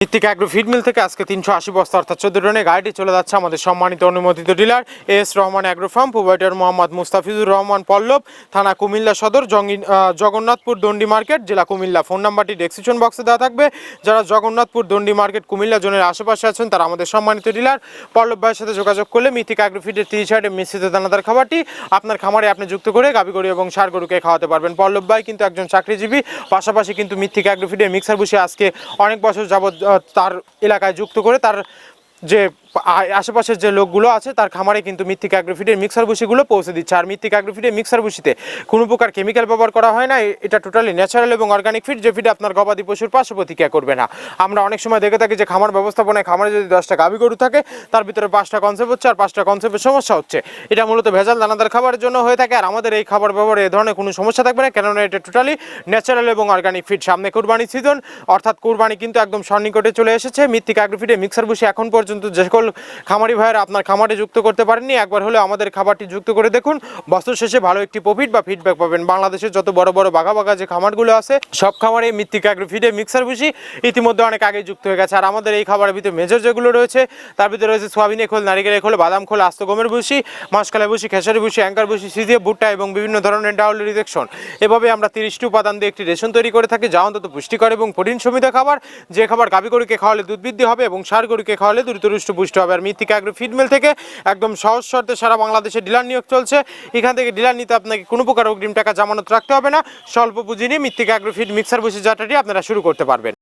ভিত্তিক agro feed mill থেকে আজকে 380 বস্তা অর্থাৎ 14 টনের গাড়িটি চলে যাচ্ছে আমাদের সম্মানিত অনুমোদিত dealer S Rahman agro farm, provider Mohammad Mustafizur Rahman Pallab, থানা কুমিল্লা সদর, জগন্নাথপুর দন্ডি মার্কেট, জেলা কুমিল্লা। ফোন নাম্বারটি ডেসক্রিপশন বক্সে দেওয়া থাকবে। যারা জগন্নাথপুর দন্ডি মার্কেট কুমিল্লা জোনের আশেপাশে আছেন তারা আমাদের সম্মানিত ডিলার পল্লব ভাইয়ের সাথে যোগাযোগ করলে ভিত্তিক অ্যাগ্রো ফিডের 30 আইটেম মিশ্রিত দানাদার খাবারটি আপনার খামারে আপনি যুক্ত করে গাভী গরু এবং ষাঁড় গরুকে খাওয়াতে পারবেন। পল্লব ভাই কিন্তু একজন চাকরিজীবী, পাশাপাশি কিন্তু ভিত্তিক অ্যাগ্রো ফিডের মিক্সার বসে আজকে অনেক বছর যাবৎ তার এলাকায় যুক্ত করে তার যে আশেপাশের যে লোকগুলো আছে তার খামারে কিন্তু ভিত্তিক অ্যাগ্রো ফিডের মিক্সার ভুসিগুলো পৌঁছে দিচ্ছে। আর ভিত্তিক অ্যাগ্রো ফিডের মিক্সার ভুসিতে কোনো প্রকার কেমিক্যাল ব্যবহার করা হয় না। এটা টোটালি ন্যাচারাল এবং অর্গানিক ফিড, যে ফিড আপনার গবাদি পশুর পার্শ্ব প্রতিক্রিয়া করবে না। আমরা অনেক সময় দেখে থাকি যে খামার ব্যবস্থাপনায় খামারে যদি 10টা গাভী গরু থাকে তার ভিতরে 5টা কনসেপ্ট হচ্ছে আর 5টা কনসেপ্টের সমস্যা হচ্ছে। এটা মূলত ভেজাল দানাদার খাবারের জন্য হয়ে থাকে। আর আমাদের এই খাবার ব্যবহারে এই ধরনের কোনো সমস্যা থাকবে না, কেননা এটা টোটালি ন্যাচারাল এবং অর্গানিক ফিড। সামনে কুরবানি সিজন, অর্থাৎ কুরবানি কিন্তু একদম সন্নিকটে চলে এসেছে। ভিত্তিক অ্যাগ্রো ফিডের মিক্সার ভুসি এখন পর্যন্ত যে সকল খামারি ভাইয়েরা আপনার খামারে যুক্ত করতে পারেননি, একবার হলে আমাদের খাবারটি যুক্ত করে দেখুন। বছর শেষে ভালো একটি প্রফিট বা ফিডব্যাক পাবেন। বাংলাদেশের যত বড় বড় বাঘা বাঘা যে খামারগুলো আছে সব খামারে ভিত্তিক অ্যাগ্রো ফিডের মিক্সার ভুসি ইতিমধ্যে অনেক আগে যুক্ত হয়ে গেছে। আর আমাদের এই খাবারের ভিতরে মেজর যেগুলো রয়েছে তার ভিতরে রয়েছে সোয়াবিনের খোল, নারিকেলের খোল, বাদাম খোল, আস্ত গমের ভুসি, মাসকালাই ভুসি, খেসারি ভুসি, অ্যাঙ্কার ভুসি, সিজিয়ে ভুট্টা এবং বিভিন্ন ধরনের ডাউল রিজেকশন। এভাবে আমরা 30টি উপাদান দিয়ে একটি রেশন তৈরি করে থাকি, যা অন্তত পুষ্টিকর এবং প্রোটিন সমৃদ্ধ খাবার। যে খাবার গাভী গরুকে খাওয়ালে দুধ বৃদ্ধি হবে এবং ষাঁড় গরুকে খাওয়ালে দ্রুত পুষ্ট হবে। আর ভিত্তিক অ্যাগ্রো ফিড মিল থেকে একদম সহজ শর্তে সারা বাংলাদেশে ডিলার নিয়োগ চলছে। এখান থেকে ডিলার নিতে আপনাকে কোনো প্রকার অগ্রিম টাকা জামানত রাখতে হবে না। স্বল্প পুঁজি নিয়ে ভিত্তিক অ্যাগ্রো ফিড মিক্সার ভুসি যাত্রাটি আপনারা শুরু করতে পারবেন।